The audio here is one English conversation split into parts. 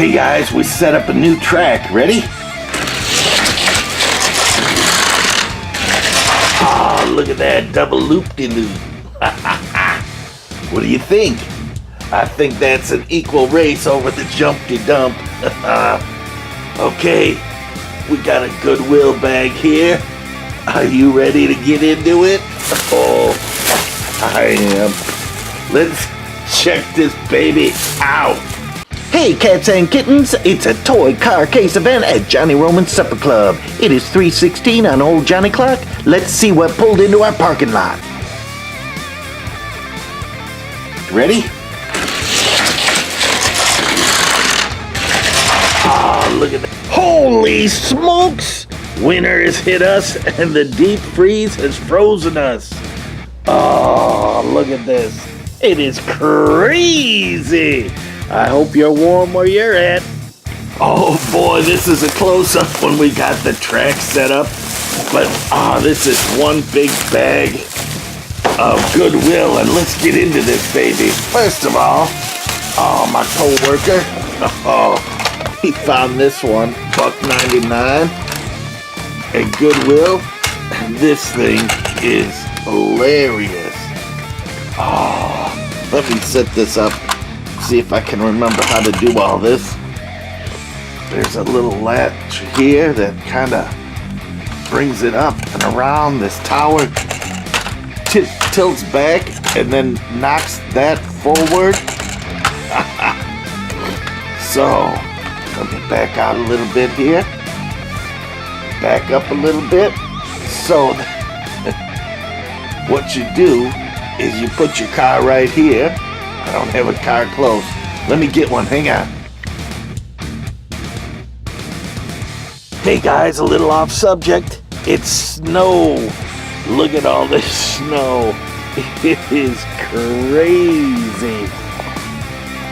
Hey guys, we set up a new track. Ready? Oh, look at that double loop-de-loop. What do you think? I think that's an equal race over the jump-de-dump. Okay, we got a Goodwill bag here. Are you ready to get into it? Oh, I am. Let's check this baby out. Hey cats and kittens, it's a toy car case event at Johnny Roman's Supper Club. It is 3:16 on Old Johnny Clock. Let's see what pulled into our parking lot. Ready? Oh, look at that. Holy smokes! Winter has hit us and the deep freeze has frozen us. Oh, look at this. It is crazy. I hope you're warm where you're at. Oh boy, this is a close-up when we got the track set up. But this is one big bag of Goodwill, and let's get into this baby. First of all, my co-worker, he found this one, $1.99 at Goodwill. This thing is hilarious. Let me set this up. See if I can remember how to do all this. There's a little latch here that kind of brings it up and around. This tower tilts back and then knocks that forward. So, let me back out a little bit here. Back up a little bit. So, what you do is you put your car right here. I don't have a car close. Let me get one. Hang on. Hey guys, a little off subject. It's snow. Look at all this snow. It is crazy.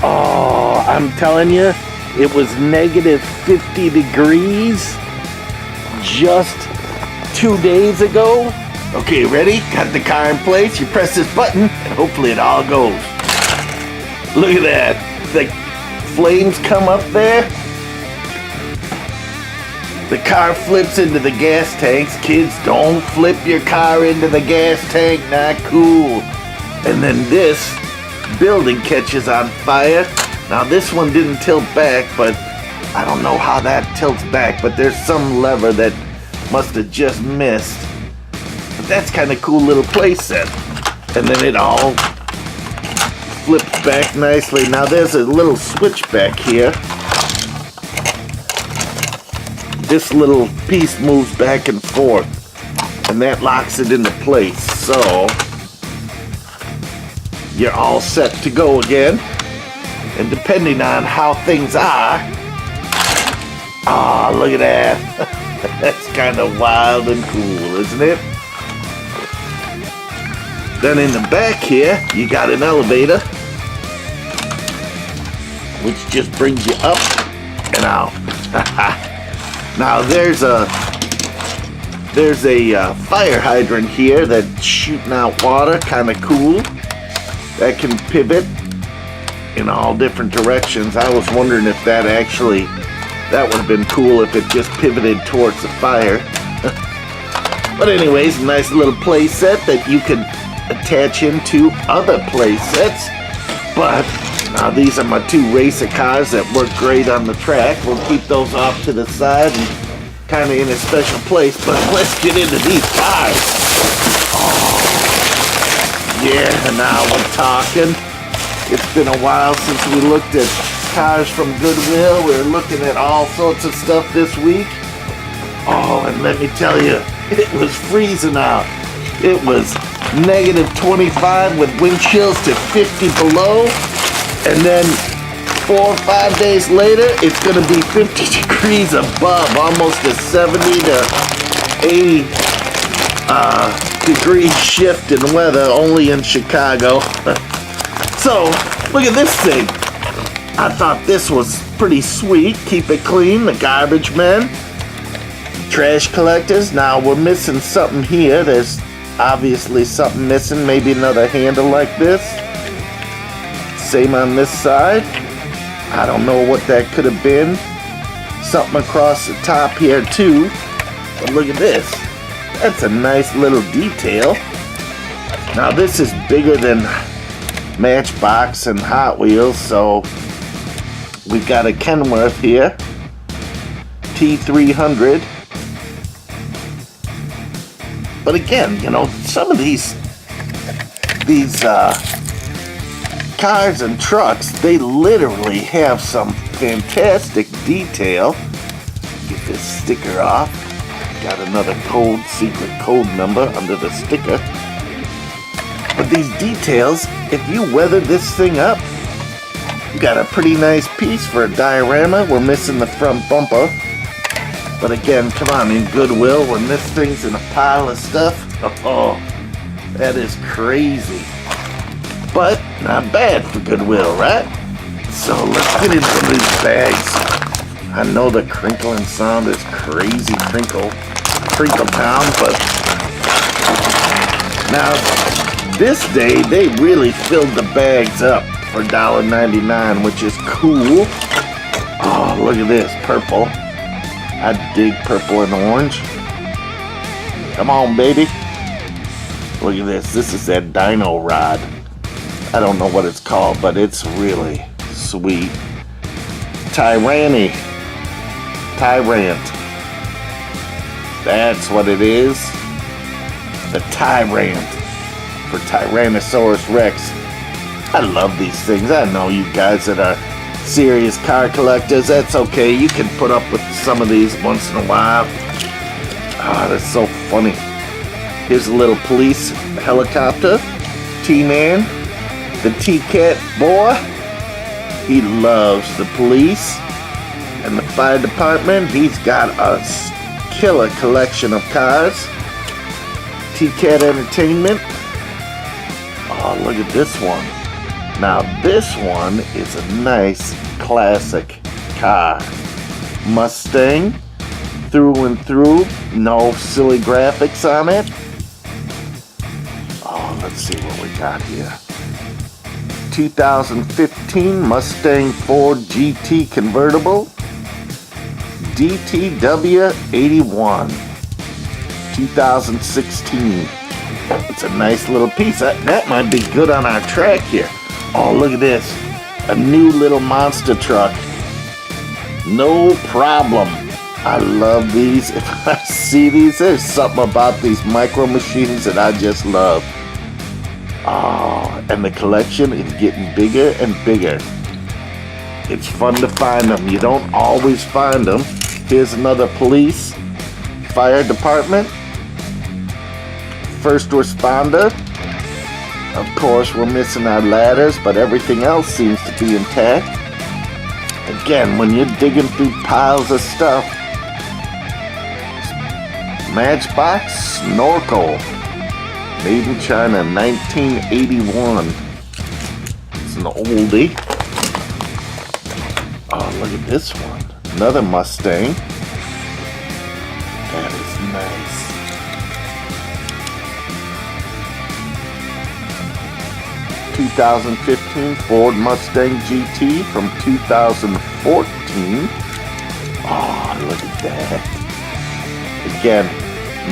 Oh, I'm telling you, it was negative 50 degrees just 2 days ago. Okay, ready? Got the car in place. You press this button and hopefully it all goes. Look at that. The flames come up there. The car flips into the gas tanks. Kids, don't flip your car into the gas tank. Not cool. And then this building catches on fire. Now this one didn't tilt back, but I don't know how that tilts back, but there's some lever that must have just missed. But that's kind of cool little play set. And then it all flips back nicely. Now there's a little switch back here. This little piece moves back and forth, and that locks it into place. So you're all set to go again. And depending on how things are, look at that. That's kind of wild and cool, isn't it? Then in the back here, you got an elevator, which just brings you up and out. Now there's a fire hydrant here that's shooting out water, kind of cool. That can pivot in all different directions. I was wondering if that would have been cool if it just pivoted towards the fire. But anyways, a nice little play set that you can attach into other play sets. But now these are my two racer cars that work great on the track. We'll keep those off to the side and kind of in a special place. But let's get into these cars. Yeah, now we're talking. It's been a while since we looked at cars from Goodwill. We're looking at all sorts of stuff this week. And let me tell you, it was freezing out. It was negative 25 with wind chills to 50 below. And then 4 or 5 days later, it's going to be 50 degrees above, almost a 70 to 80 degree shift in weather, only in Chicago. So, look at this thing. I thought this was pretty sweet. Keep it clean, the garbage men, trash collectors. Now, we're missing something here. There's obviously something missing, maybe another handle like this. Same on this side. I don't know what that could have been. Something across the top here too. But look at this. That's a nice little detail. Now this is bigger than Matchbox and Hot Wheels, so we've got a Kenworth here. T300. But again, you know, some of these cars and trucks, they literally have some fantastic detail. Get this sticker off. Got another secret code number under the sticker. But these details, if you weather this thing up, you got a pretty nice piece for a diorama. We're missing the front bumper. But again, come on, in Goodwill, when this thing's in a pile of stuff, oh, that is crazy. But not bad for Goodwill, right? So let's get into these bags. I know the crinkling sound is crazy crinkle town, but now this day they really filled the bags up for $1.99, which is cool. Oh, look at this, purple. I dig purple and orange. Come on, baby. Look at this. This is that dino rod. I don't know what it's called, but it's really sweet. Tyrant. That's what it is. The Tyrant for Tyrannosaurus Rex. I love these things. I know you guys that are serious car collectors. That's okay. You can put up with some of these once in a while. Ah, that's so funny. Here's a little police helicopter. T-Man. The T-Cat boy. He loves the police and the fire department. He's got a killer collection of cars. T-Cat Entertainment. Oh, look at this one. Now this one is a nice classic car. Mustang through and through. No silly graphics on it. Oh, let's see what we got here. 2015 Mustang Ford GT convertible. DTW 81. 2016. It's a nice little piece. That might be good on our track here. Oh, look at this. A new little monster truck. No problem. I love these. If I see these, there's something about these micro machines that I just love. Oh, and the collection is getting bigger and bigger. It's fun to find them. You don't always find them. Here's another police, fire department, first responder. Of course, we're missing our ladders, but everything else seems to be intact. Again, when you're digging through piles of stuff, Matchbox Snorkel, made in China, 1981. It's an oldie. Oh, look at this one. Another Mustang. That is nice. (2015) Ford Mustang GT from 2014. Oh, look at that. Again,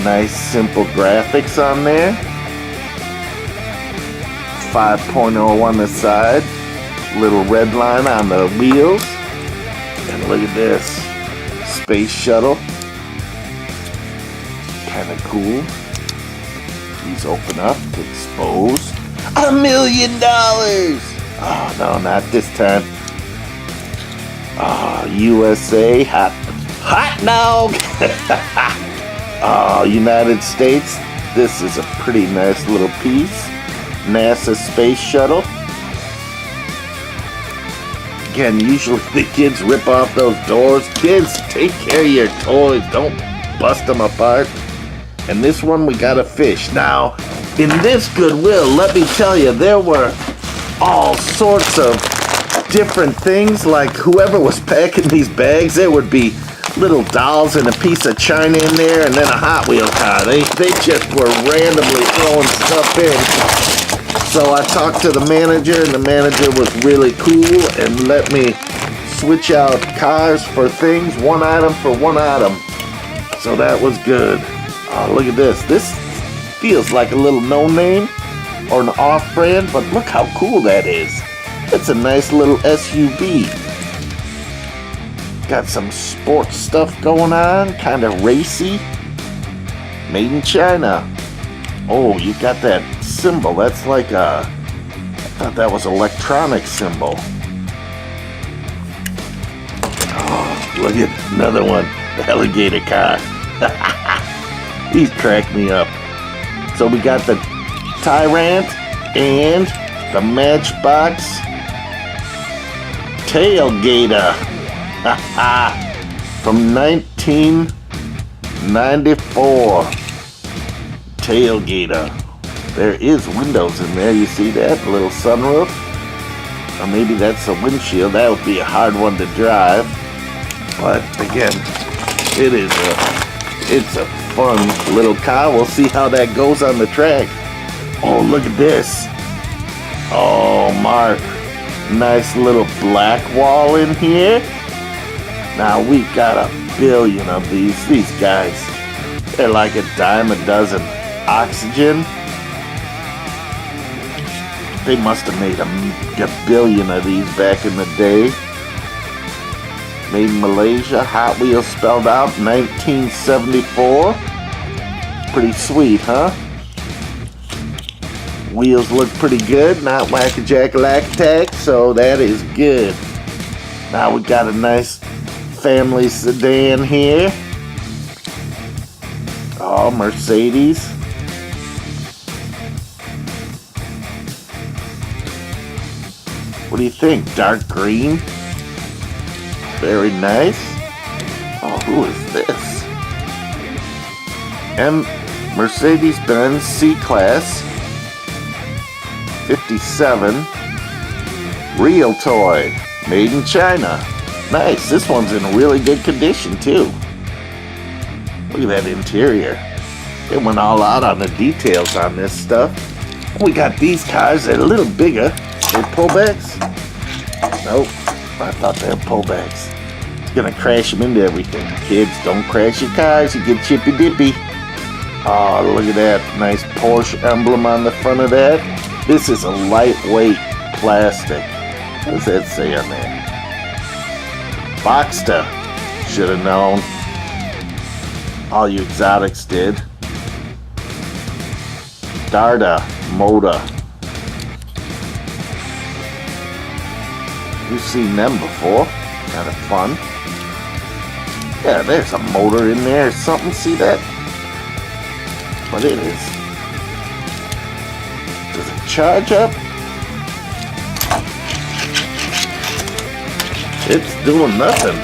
nice simple graphics on there. 5.0 on the side. Little red line on the wheels. And look at this. Space shuttle. Kind of cool. These open up to expose. $1 million! Oh, no, not this time. Oh, USA. Hot dog! Oh, United States. This is a pretty nice little piece. NASA Space Shuttle. Again, usually the kids rip off those doors. Kids, take care of your toys. Don't bust them apart. And this one, we got a fish. Now, in this Goodwill, let me tell you, there were all sorts of different things. Like whoever was packing these bags, there would be little dolls and a piece of china in there, and then a Hot Wheel car. They just were randomly throwing stuff in. So I talked to the manager, and the manager was really cool and let me switch out cars for things, one item for one item. So that was good. Oh, look at this. This feels like a little no-name or an off-brand, but look how cool that is. It's a nice little SUV. Got some sports stuff going on, kind of racy. Made in China. Oh, you got that symbol. That's like a, I thought that was an electronic symbol. Oh, look at another one. The alligator car. He's cracked me up. So we got the Tyrant and the Matchbox Tailgater. From 1994. Tailgater. There is windows in there. You see that? A little sunroof. Or maybe that's a windshield. That would be a hard one to drive. But again, it's a fun little car. We'll see how that goes on the track. Oh, look at this. Oh, Mark. Nice little black wall in here. Now we've got a billion of these. These guys, they're like a dime a dozen. Oxygen. They must have made a billion of these back in the day. Made in Malaysia. Hot Wheels spelled out 1974. Pretty sweet, huh? Wheels look pretty good. Not whack-a-jack-a-lack-tack, so that is good. Now we got a nice family sedan here. Oh, Mercedes. What do you think? Dark green? Very nice. Oh, who is this? Mercedes-Benz C-Class 57 Real Toy, made in China. Nice. This one's in really good condition too. Look at that interior. It went all out on the details on this stuff. We got these cars. They're a little bigger. They're pullbacks? Nope. I thought they were pullbacks. It's gonna crash them into everything. Kids, don't crash your cars. You get chippy dippy. Oh, look at that. Nice Porsche emblem on the front of that. This is a lightweight plastic. What does that say on there? Boxster. Should have known. All you exotics did. Darda Moda. You've seen them before. Kind of fun. Yeah, there's a motor in there or something. See that? What it is? Does it charge up? It's doing nothing.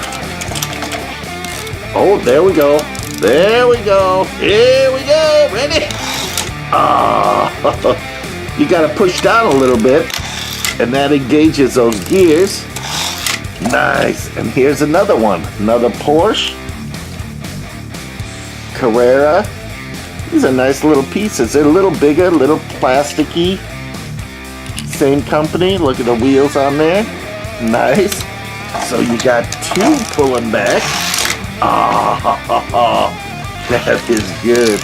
Oh, there we go. There we go. Here we go. Ready? Oh, you got to push down a little bit, and that engages those gears. Nice. And here's another one. Another Porsche Carrera. These are nice little pieces. They're a little bigger, a little plasticky. Same company. Look at the wheels on there. Nice. So you got two pulling back. Oh, that is good.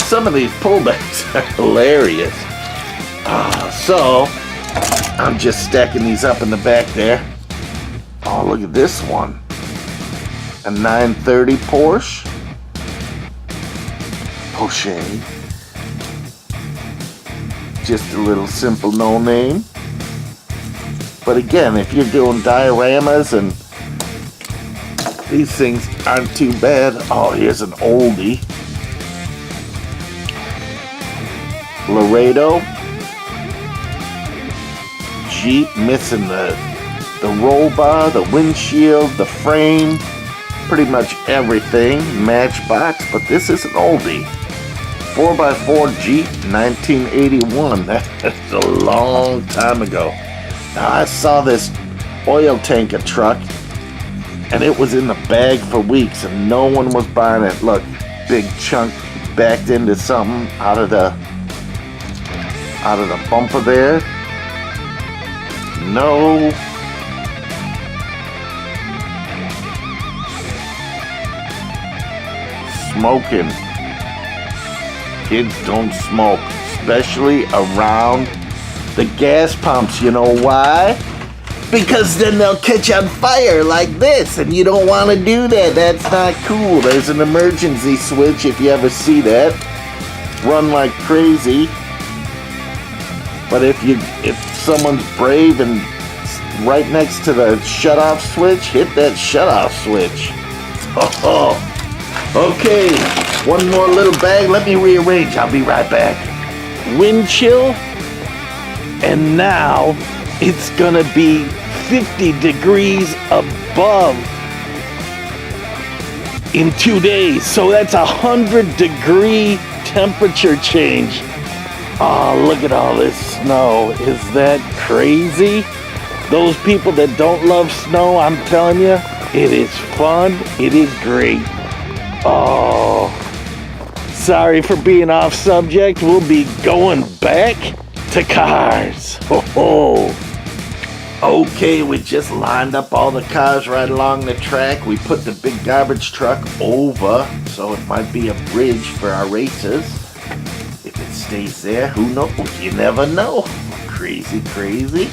Some of these pullbacks are hilarious. So I'm just stacking these up in the back there. Oh, look at this one. A 930 Porsche. Just a little simple no-name. But again, if you're doing dioramas and these things aren't too bad. Oh, here's an oldie. Laredo. Jeep, missing the roll bar, the windshield, the frame, pretty much everything. Matchbox, but this is an oldie. 4x4 Jeep, 1981. That's a long time ago. Now, I saw this oil tanker truck, and it was in the bag for weeks, and no one was buying it. Look, big chunk backed into something out of the bumper there. No smoking. Kids don't smoke, especially around the gas pumps. You know why? Because then they'll catch on fire like this, and you don't want to do that. That's not cool. There's an emergency switch if you ever see that. Run like crazy. But if someone's brave and right next to the shut-off switch, hit that shut-off switch. Oh, okay, one more little bag. Let me rearrange. I'll be right back. Wind chill, and now it's gonna be 50 degrees above in 2 days. So that's 100-degree temperature change. Oh, look at all this snow. Is that crazy? Those people that don't love snow, I'm telling you, it is fun. It is great. Oh, sorry for being off subject. We'll be going back to cars. Ho ho. Okay, we just lined up all the cars right along the track. We put the big garbage truck over, so it might be a bridge for our races. If it stays there, who knows? You never know. Crazy, crazy.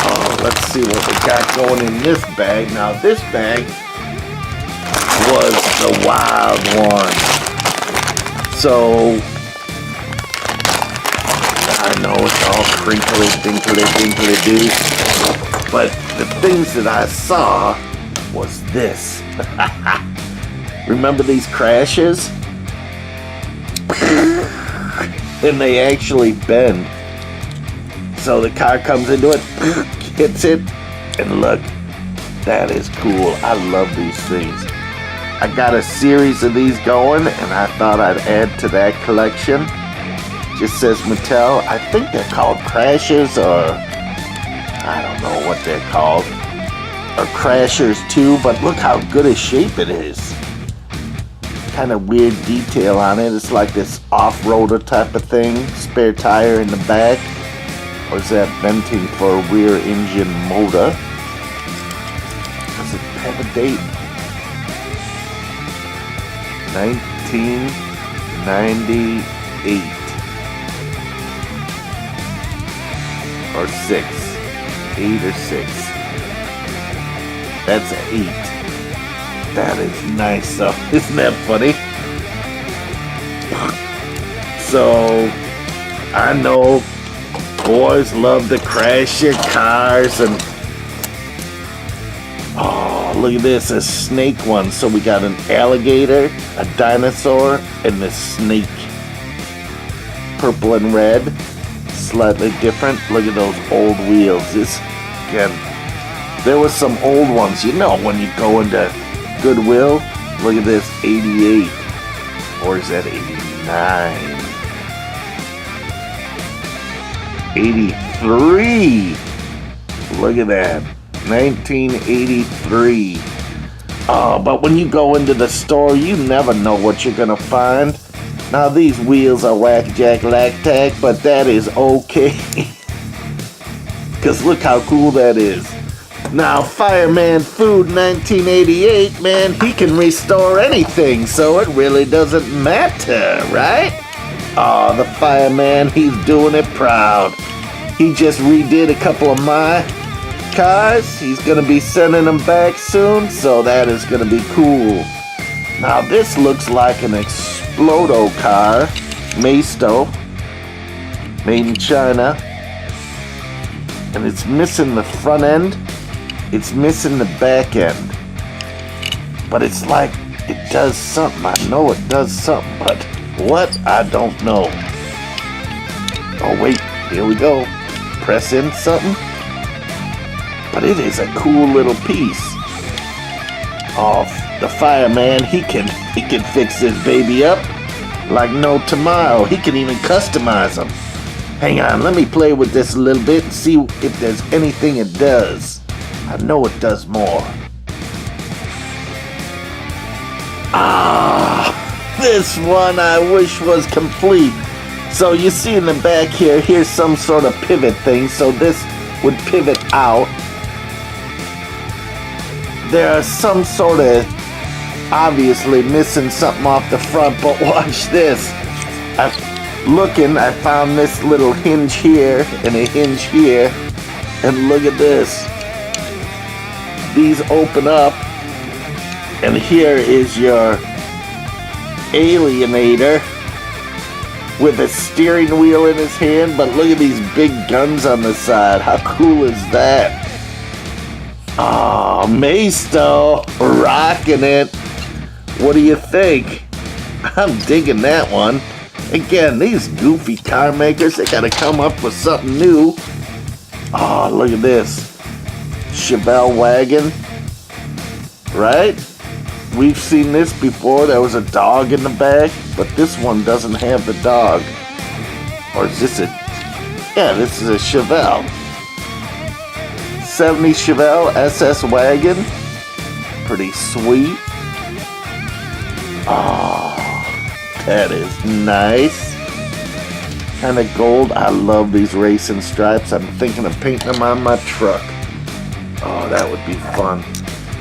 Oh, let's see what we got going in this bag. Now, this bag was the wild one. So, I know it's all crinkly, dinkly, dinkly-doo. But the things that I saw was this. Remember these crashes? And they actually bend. So the car comes into it, hits it, and look, that is cool. I love these things. I got a series of these going, and I thought I'd add to that collection. Just says Mattel. I think they're called Crashes, or I don't know what they're called, or Crashers too, but look how good a shape it is. Kind of weird detail on it. It's like this off-roader type of thing. Spare tire in the back. Or is that venting for a rear engine motor? Does it have a date? 1998. Or 6. 8 or 6. That's 8. That is nice, though. Isn't that funny? So, I know boys love to crash your cars, and oh, look at this, a snake one. So we got an alligator, a dinosaur, and this snake. Purple and red, slightly different. Look at those old wheels. This, again, there was some old ones. You know, when you go into Goodwill, look at this, 88, or is that 89? 83. Look at that. 1983. Oh, but when you go into the store, you never know what you're gonna find. Now these wheels are whack-jack lack-tack, but that is okay. Cause look how cool that is. Now Fireman Food 1988, man, he can restore anything, so it really doesn't matter, right? Oh, the fireman, he's doing it proud. He just redid a couple of my cars. He's gonna be sending them back soon, so that is gonna be cool. Now this looks like an Explodo car, Maisto, made in China. And it's missing the front end, it's missing the back end. But it's like it does something. I know it does something, but what? I don't know. Oh wait, here we go. Press in something. But it is a cool little piece. Oh, the fireman, he can fix this baby up like no tomorrow. He can even customize them. Hang on, let me play with this a little bit and see if there's anything it does. I know it does more. Ah, this one I wish was complete. So you see in the back here, here's some sort of pivot thing. So this would pivot out. There are some sort of obviously missing something off the front, but watch this. I found this little hinge here and a hinge here, and look at this. These open up, and here is your alienator with a steering wheel in his hand, but look at these big guns on the side. How cool is that? Oh, Maisto, rocking it. What do you think? I'm digging that one. Again, these goofy car makers, they gotta come up with something new. Oh, look at this. Chevelle wagon. Right? We've seen this before. There was a dog in the back, but this one doesn't have the dog. Or is this yeah, this is a Chevelle. 70 Chevelle SS wagon. Pretty sweet. Oh, that is nice. Kind of gold. I love these racing stripes. I'm thinking of painting them on my truck. Oh, that would be fun.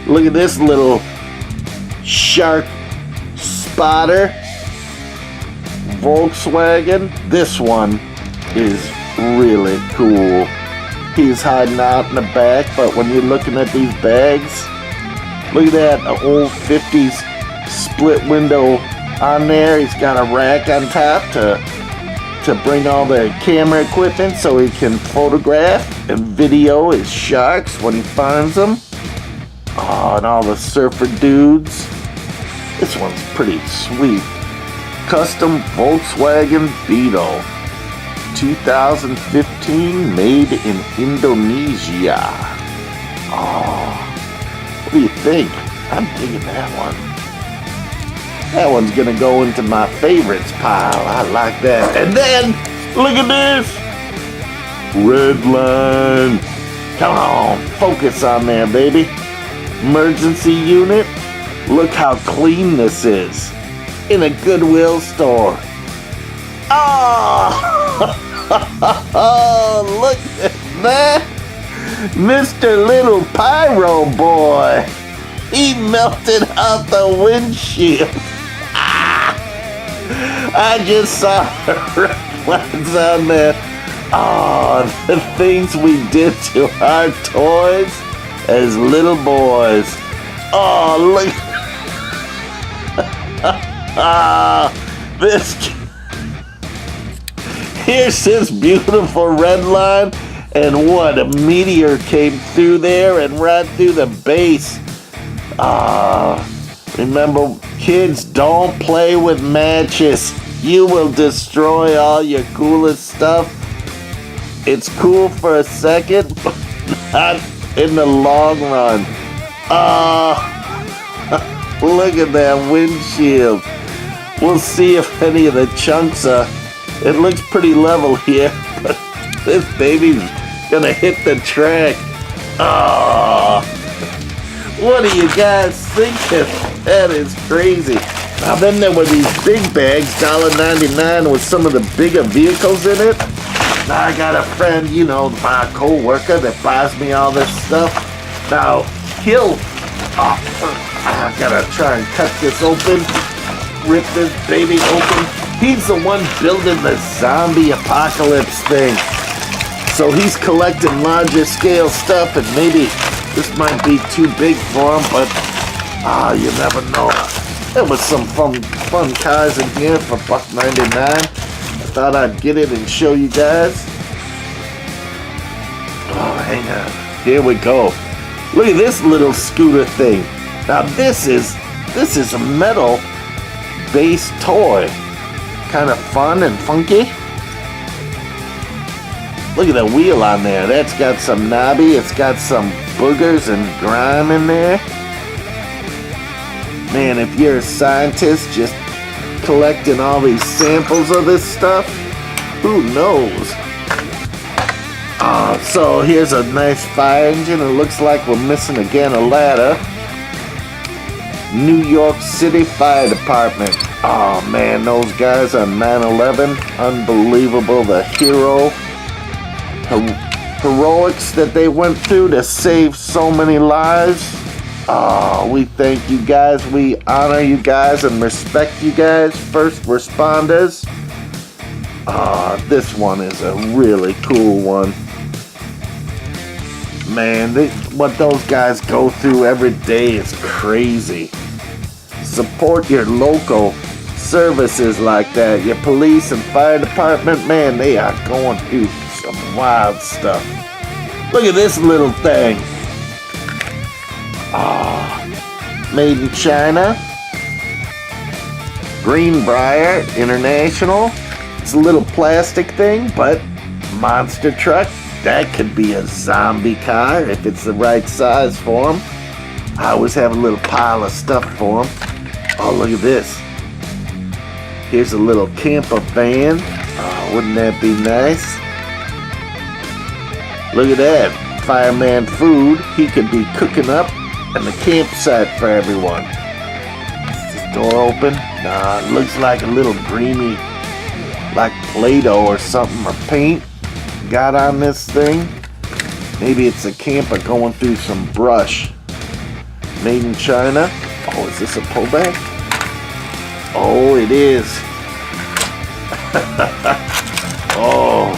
Look at this little shark spotter Volkswagen. This one is really cool. He's hiding out in the back, but when you're looking at these bags, look at that, an old 50s split window on there. He's got a rack on top to bring all the camera equipment so he can photograph and video his sharks when he finds them. Oh, and all the surfer dudes. This one's pretty sweet. Custom Volkswagen Beetle. 2015, made in Indonesia. Oh, what do you think? I'm digging that one. That one's gonna go into my favorites pile. I like that. And then, look at this. Redline. Come on, focus on there, baby. Emergency unit. Look how clean this is. In a Goodwill store. Oh, look at that. Mr. Little Pyro Boy. He melted out the windshield. I just saw the red flags on there. Oh, the things we did to our toys as little boys. Oh, look. This. Here's this beautiful red line, and what, a meteor came through there and right through the base. Remember, kids, don't play with matches. You will destroy all your coolest stuff. It's cool for a second, but not in the long run. Look at that windshield. We'll see if any of the chunks are. It looks pretty level here, but this baby's gonna hit the track. Oh, what do you guys thinking? That is crazy. Now then there were these big bags, $1.99 with some of the bigger vehicles in it. Now I got a friend, you know, my co-worker that buys me all this stuff. Now I gotta try and cut this open, rip this baby open. He's the one building the zombie apocalypse thing. So he's collecting larger scale stuff, and maybe this might be too big for him, but you never know. There was some fun cars in here for $1.99. I thought I'd get it and show you guys. Oh, hang on. Here we go. Look at this little scooter thing. Now this is a metal based toy. Kind of fun and funky. Look at the wheel on there. That's got some knobby. It's got some boogers and grime in there. Man, if you're a scientist just collecting all these samples of this stuff, who knows? So here's a nice fire engine. It looks like we're missing again a ladder. New York City Fire Department. Oh man, those guys on 9/11, unbelievable. The heroics that they went through to save so many lives. Oh, we thank you guys. We honor you guys and respect you guys. First responders. This one is a really cool one. Man, what those guys go through every day is crazy. Support your local services like that. Your police and fire department, man, they are going through some wild stuff. Look at this little thing. Made in China. Greenbrier International. It's a little plastic thing, but monster truck. That could be a zombie car if it's the right size for them. I always have a little pile of stuff for them. Oh, look at this. Here's a little camper van. Oh, wouldn't that be nice? Look at that. Fireman food. He could be cooking up and the campsite for everyone. Is this door open? Nah, it looks like a little dreamy, like Play-Doh or something, or paint got on this thing. Maybe it's a camper going through some brush. Made in China. Oh, is this a pullback? Oh, it is. Oh.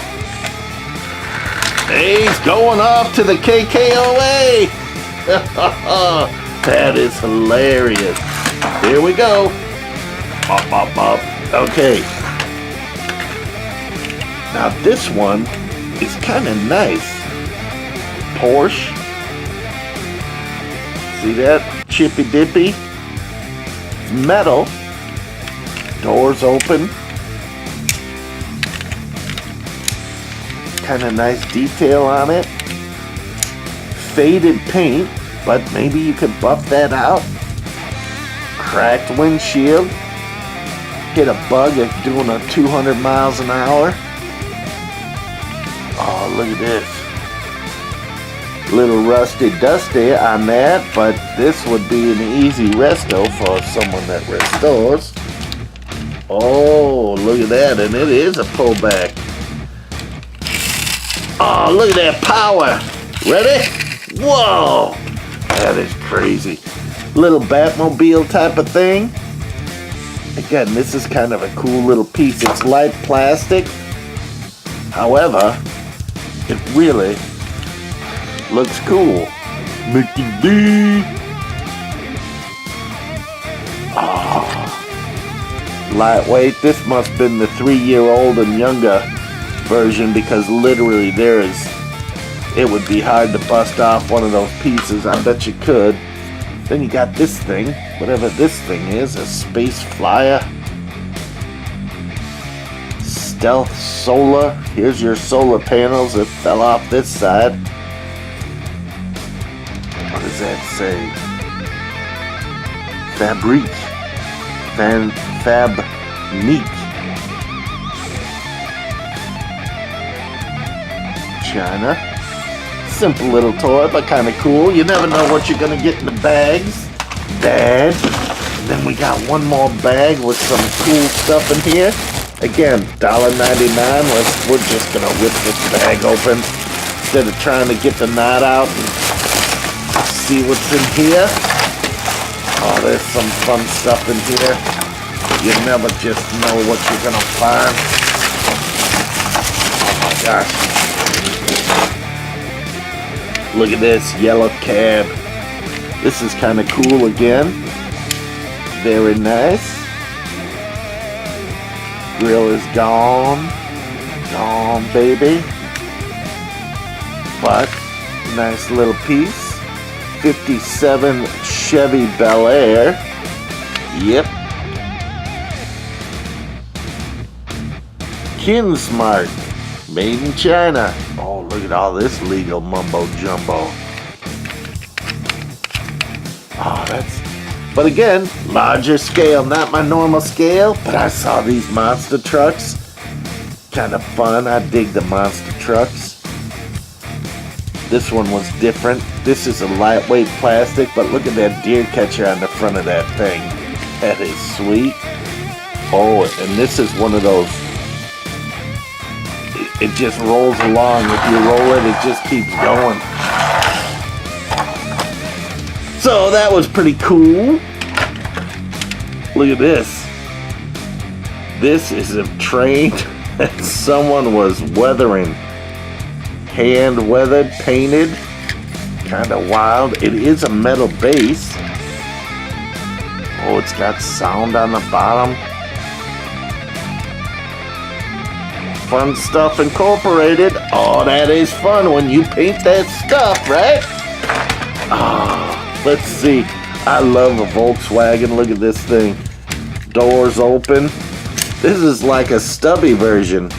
He's going off to the KKOA. That is hilarious. Here we go. Bop, bop, bop. Okay. Now this one is kind of nice. Porsche. See that? Chippy dippy. It's metal. Doors open. Kind of nice detail on it. Faded paint, but maybe you could buff that out. Cracked windshield. Hit a bug at doing a 200 miles an hour. Oh, look at this. Little rusty dusty on that, but this would be an easy resto for someone that restores. Oh, look at that, and it is a pullback. Oh, look at that power. Ready? Whoa, that is crazy. Little Batmobile type of thing. Again, this is kind of a cool little piece. It's light plastic. However, it really looks cool. Mickey D. Oh, lightweight. This must have been the 3-year-old and younger version, because literally it would be hard to bust off one of those pieces. I bet you could. Then you got this thing, whatever this thing is, a space flyer. Stealth solar. Here's your solar panels that fell off this side. What does that say? Fabrique. Fabnique. China. Simple little toy, but kind of cool. You never know what you're going to get in the bags. Dad. And then we got one more bag with some cool stuff in here. Again, $1.99. We're just going to rip this bag open instead of trying to get the knot out and see what's in here. Oh, there's some fun stuff in here. You never just know what you're going to find. Oh my gosh. Look at this yellow cab. This is kind of cool again. Very nice. Grill is gone. Gone, baby. But, nice little piece. 57 Chevy Bel Air. Yep. Kinsmart. Made in China. Oh, look at all this legal mumbo jumbo. Oh, but again, larger scale, not my normal scale, but I saw these monster trucks. Kind of fun. I dig the monster trucks. This one was different. This is a lightweight plastic, but look at that deer catcher on the front of that thing. That is sweet. Oh, and this is one of those. It just rolls along. If you roll it, it just keeps going. So that was pretty cool. Look at this. This is a train that someone was weathering. Hand weathered, painted. Kind of wild. It is a metal base. Oh, it's got sound on the bottom. Fun stuff incorporated. Oh, that is fun when you paint that stuff, right? Let's see. I love a Volkswagen. Look at this thing. Doors open. This is like a stubby version.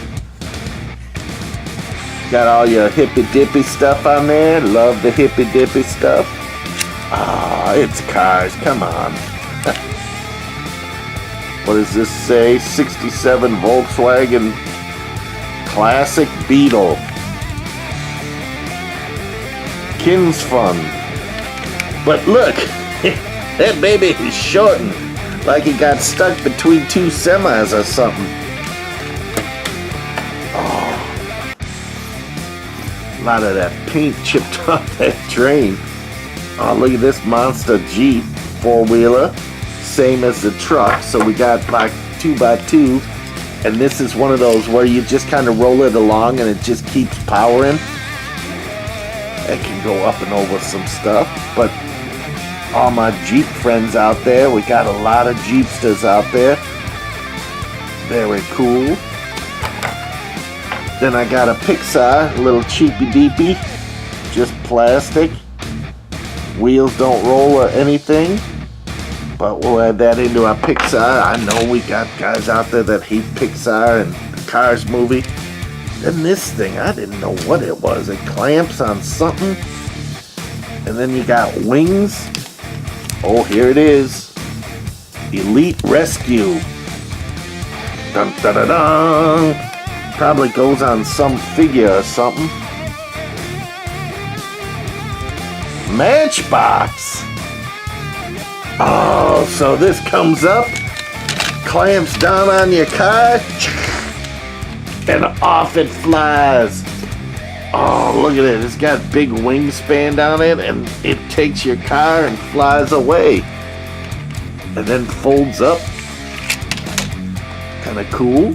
Got all your hippy dippy stuff on there. Love the hippy dippy stuff. It's cars. Come on. What does this say? 67 Volkswagen Classic Beetle. Kins Fun. But look, that baby is shortened. Like he got stuck between two semis or something. A lot of that paint chipped off that train. Oh, look at this monster Jeep 4-wheeler. Same as the truck. So we got like 2x2. And this is one of those where you just kind of roll it along and it just keeps powering. It can go up and over some stuff. But all my Jeep friends out there, we got a lot of Jeepsters out there. Very cool. Then I got a Pixar, a little cheapy deepy, just plastic. Wheels don't roll or anything, but we'll add that into our Pixar. I know we got guys out there that hate Pixar and the Cars movie. Then this thing, I didn't know what it was. It clamps on something. And then you got wings. Oh, here it is. Elite Rescue. Dun dun dun dun. Probably goes on some figure or something. Matchbox. Oh, so this comes up, clamps down on your car, and off it flies. Oh, look at it. It's got big wingspan on it, and it takes your car and flies away. And then folds up. Kind of cool.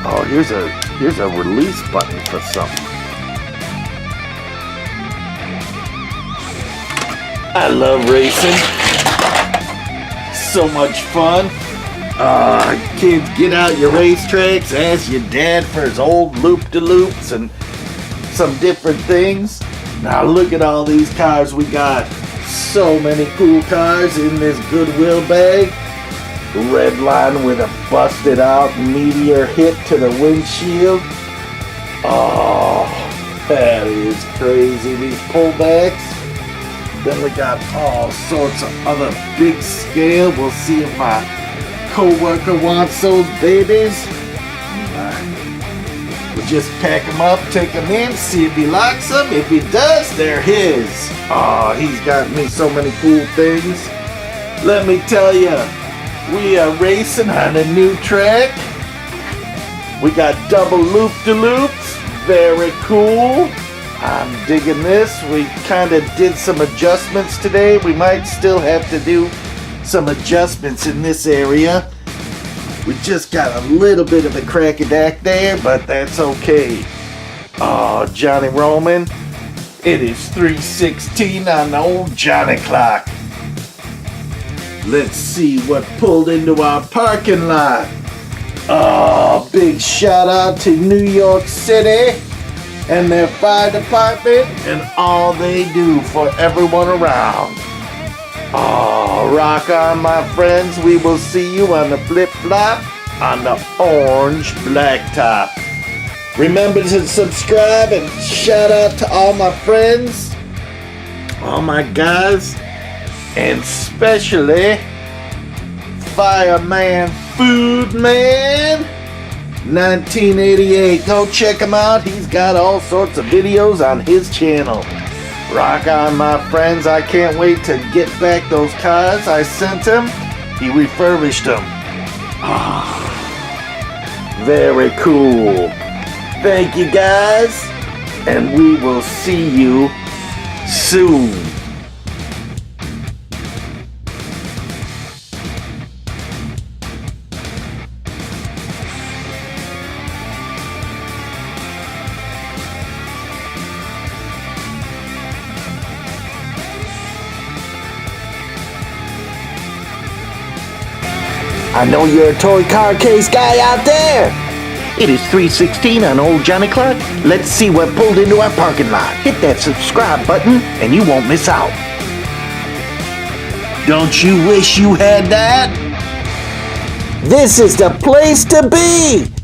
Oh, here's a release button for something. I love racing. So much fun. Kids, get out your racetracks. Ask your dad for his old loop-de-loops and some different things. Now look at all these cars we got. So many cool cars in this Goodwill bag. Red line with a busted out meteor hit to the windshield. Oh, that is crazy. These pullbacks. Then we got all sorts of other big scale. We'll see if my co-worker wants those babies. We'll just pack them up, take them in, see if he likes them. If he does, they're his. Oh, he's got me so many cool things. Let me tell you. We are racing on a new track. We got double loop-de-loops. Very cool. I'm digging this. We kind of did some adjustments today. We might still have to do some adjustments in this area. We just got a little bit of a crack-a-dack there, but that's okay. Oh, Johnny Roman. It is 3:16 on the old Johnny clock. Let's see what pulled into our parking lot. Oh, big shout out to New York City and their fire department and all they do for everyone around. Oh, rock on, my friends. We will see you on the flip-flop on the orange blacktop. Remember to subscribe and shout out to all my friends, all my guys, and especially Fireman Food Man 1988. Go check him out. He's got all sorts of videos on his channel. Rock on, my friends. I can't wait to get back those cars I sent him. He refurbished them. Very cool. Thank you, guys. And we will see you soon. I know you're a toy car case guy out there. It is 3:16 on Old Johnny Clock. Let's see what pulled into our parking lot. Hit that subscribe button and you won't miss out. Don't you wish you had that? This is the place to be.